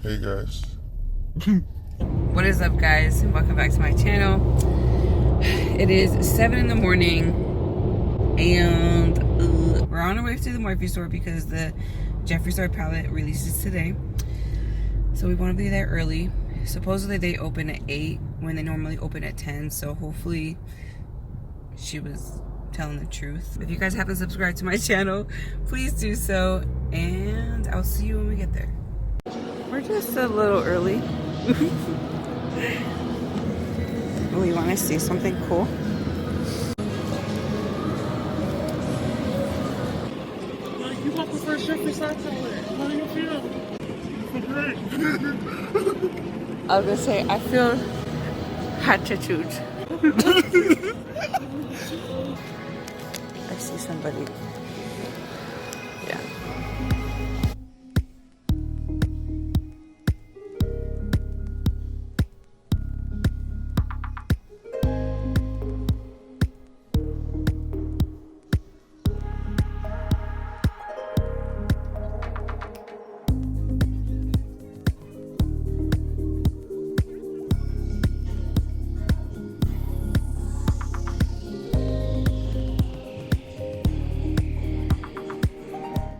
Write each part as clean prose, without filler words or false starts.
Hey guys. What is up, guys, and welcome back to my channel. It is 7 in the morning and we're on our way to the Morphe store because the Jeffree Star palette releases today, so we want to be there early. Supposedly they open at 8 when they normally open at 10, so hopefully she was telling the truth. If you guys haven't subscribed to my channel, please do so, and I'll see you when we get there. We're just a little early. Oh, you want to see something cool? You got the first Jeffree-Star palette. How do you feel? Great. I was gonna say, I feel hatitude. I see somebody. Yeah.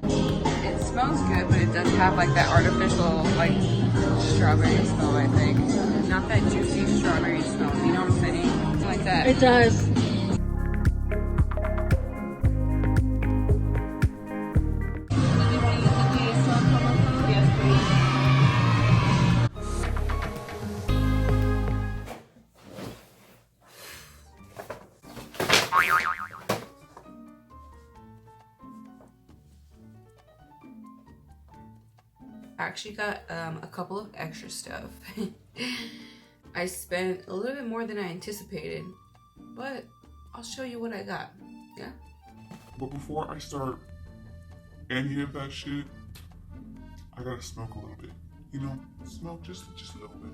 It smells good, but it does have like that artificial like strawberry smell, I think. Not that juicy strawberry smell, you know what I'm saying? Something like that. It does. I actually got a couple of extra stuff. I spent a little bit more than I anticipated, but I'll show you what I got. Yeah. But before I start any of that shit, I gotta smoke a little bit. You know, smoke just a little bit.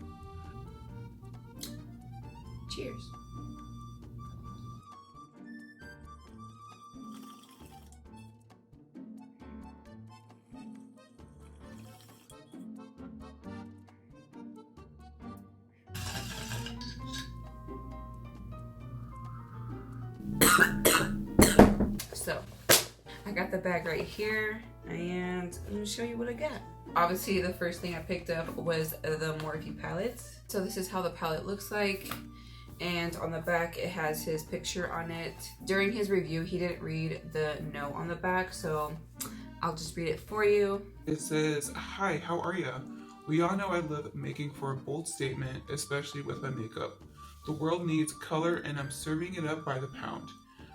Cheers. So, I got the bag right here, and I'm gonna show you what I got. Obviously, the first thing I picked up was the Morphe palette. So this is how the palette looks like, and on the back it has his picture on it. During his review, he didn't read the note on the back, so I'll just read it for you. It says, "Hi, how are ya? We all know I love making for a bold statement, especially with my makeup. The world needs color and I'm serving it up by the pound.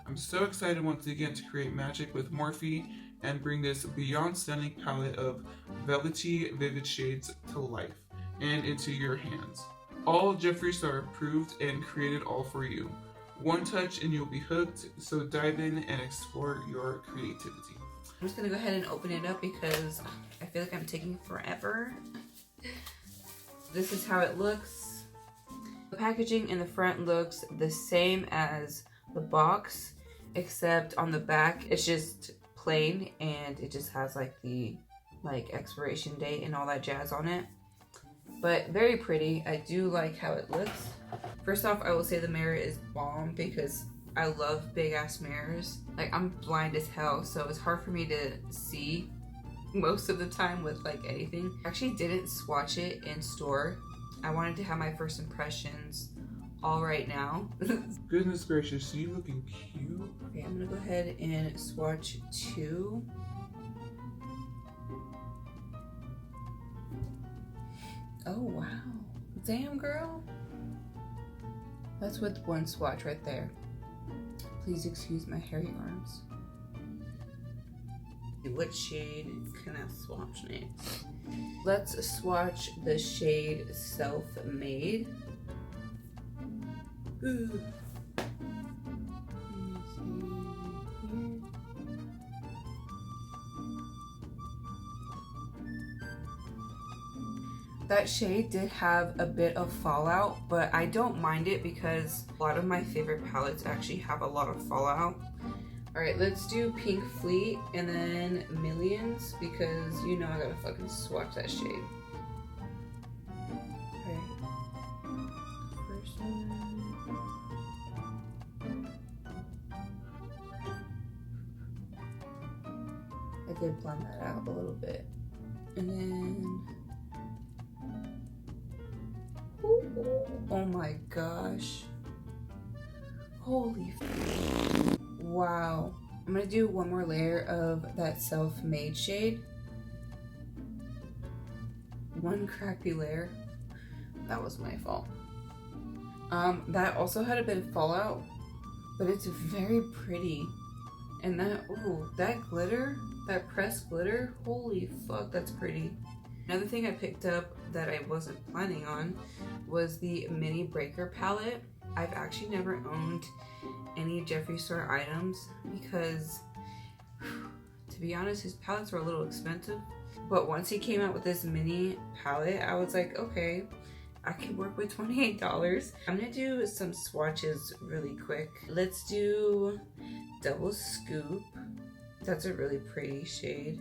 I'm so excited once again to create magic with Morphe and bring this beyond stunning palette of velvety, vivid shades to life and into your hands. All Jeffree Star approved and created all for you. One touch and you'll be hooked, so dive in and explore your creativity." I'm just gonna go ahead and open it up because I feel like I'm taking forever. This is how it looks. The packaging in the front looks the same as the box, except on the back it's just plain and it just has like the expiration date and all that jazz on it. But very pretty. I do like how it looks. First off, I will say the mirror is bomb because I love big ass mirrors. Like, I'm blind as hell, so it's hard for me to see most of the time with like anything. I actually didn't swatch it in store. I wanted to have my first impressions all right now. Goodness gracious, you looking cute. Okay, I'm gonna go ahead and swatch 2. Oh wow, damn girl. That's with one swatch right there. Please excuse my hairy arms. What shade can I swatch next? Let's swatch the shade Self-Made. Ooh. That shade did have a bit of fallout, but I don't mind it because a lot of my favorite palettes actually have a lot of fallout. Alright, let's do Pink Fleet and then Millions because you know I gotta fucking swatch that shade. did blend that out a little bit. And then, oh my gosh. Holy wow. I'm gonna do one more layer of that Self-Made shade. One crappy layer. That was my fault. That also had a bit of fallout, but it's very pretty. And that, ooh, that glitter, that pressed glitter, holy fuck, that's pretty. Another thing I picked up that I wasn't planning on was the Mini Breaker palette. I've actually never owned any Jeffree Star items because, to be honest, his palettes were a little expensive. But once he came out with this mini palette, I was like, okay, I can work with $28. I'm gonna do some swatches really quick. Let's do Double Scoop. That's a really pretty shade.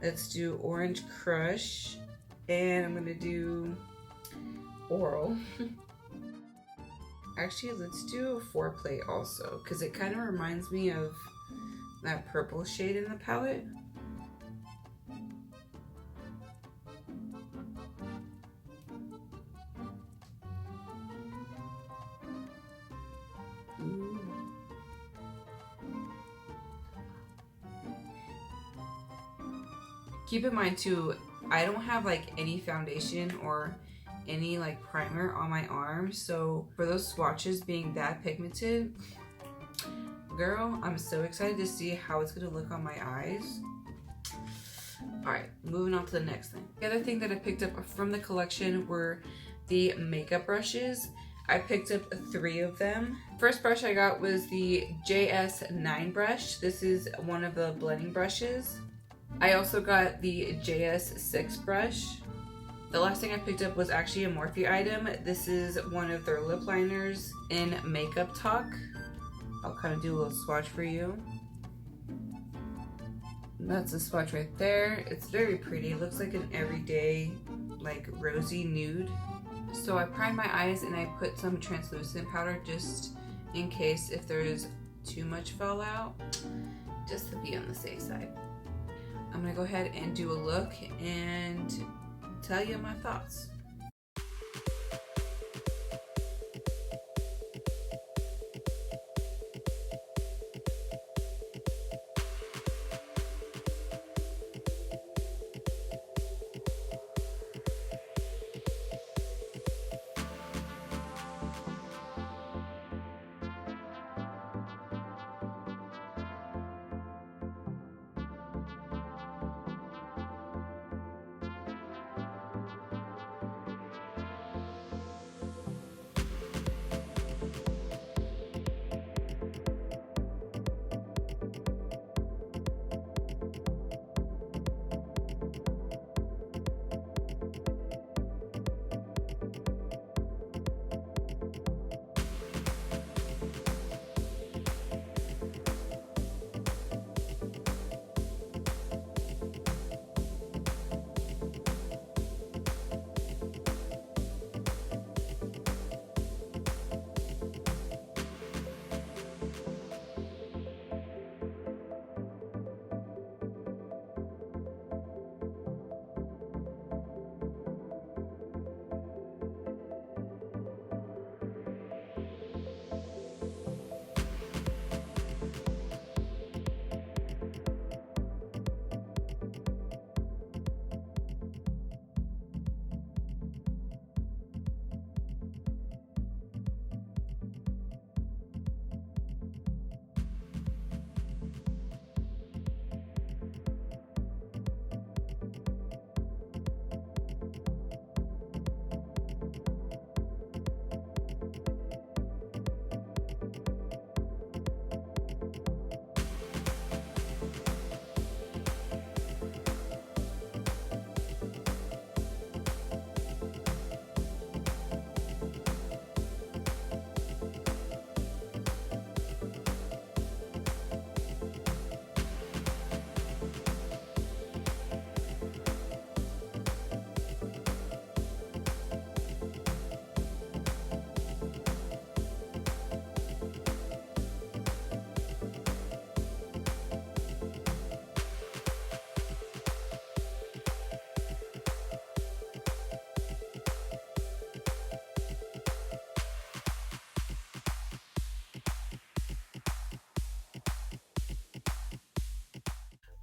Let's do Orange Crush. And I'm gonna do Oral. Actually, let's do a Foreplay also, because it kind of reminds me of that purple shade in the palette. Ooh. Keep in mind too, I don't have like any foundation or any like primer on my arm, so for those swatches being that pigmented, girl, I'm so excited to see how it's gonna look on my eyes. Alright, moving on to the next thing. The other thing that I picked up from the collection were the makeup brushes. I picked up 3 of them. First brush I got was the JS9 brush. This is one of the blending brushes. I also got the JS6 brush. The last thing I picked up was actually a Morphe item. This is one of their lip liners in Makeup Talk. I'll kind of do a little swatch for you. And that's a swatch right there. It's very pretty. It looks like an everyday, like rosy nude. So I primed my eyes and I put some translucent powder just in case if there's too much fallout, just to be on the safe side. I'm gonna go ahead and do a look and tell you my thoughts.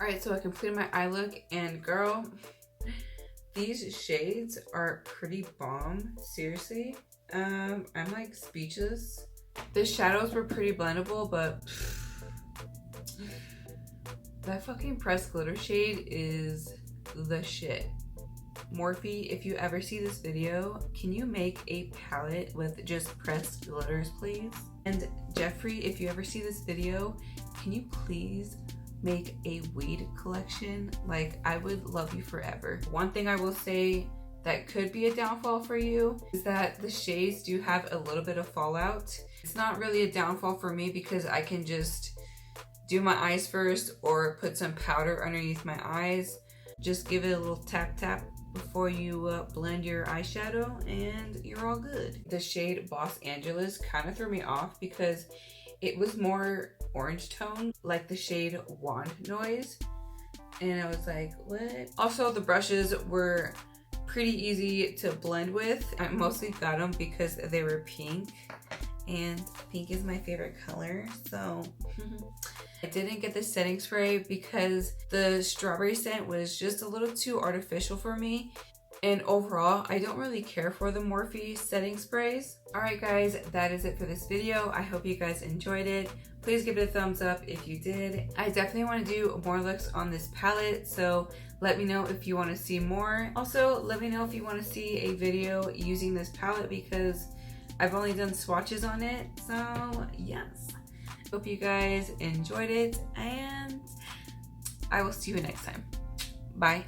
Alright, so I completed my eye look, and girl, these shades are pretty bomb. Seriously. I'm like speechless. The shadows were pretty blendable, but that fucking pressed glitter shade is the shit. Morphe, if you ever see this video, can you make a palette with just pressed glitters, please? And Jeffree, if you ever see this video, can you please make a weed collection? Like, I would love you forever. One thing I will say that could be a downfall for you is that the shades do have a little bit of fallout. It's not really a downfall for me because I can just do my eyes first or put some powder underneath my eyes. Just give it a little tap tap before you blend your eyeshadow and you're all good. The shade Los Angeles kind of threw me off because it was more orange tone, like the shade Wand Noise. And I was like, what? Also, the brushes were pretty easy to blend with. I mostly got them because they were pink, and pink is my favorite color, so I didn't get the setting spray because the strawberry scent was just a little too artificial for me. And overall, I don't really care for the Morphe setting sprays. Alright guys, that is it for this video. I hope you guys enjoyed it. Please give it a thumbs up if you did. I definitely want to do more looks on this palette, so let me know if you want to see more. Also, let me know if you want to see a video using this palette because I've only done swatches on it, so yes. Hope you guys enjoyed it, and I will see you next time. Bye.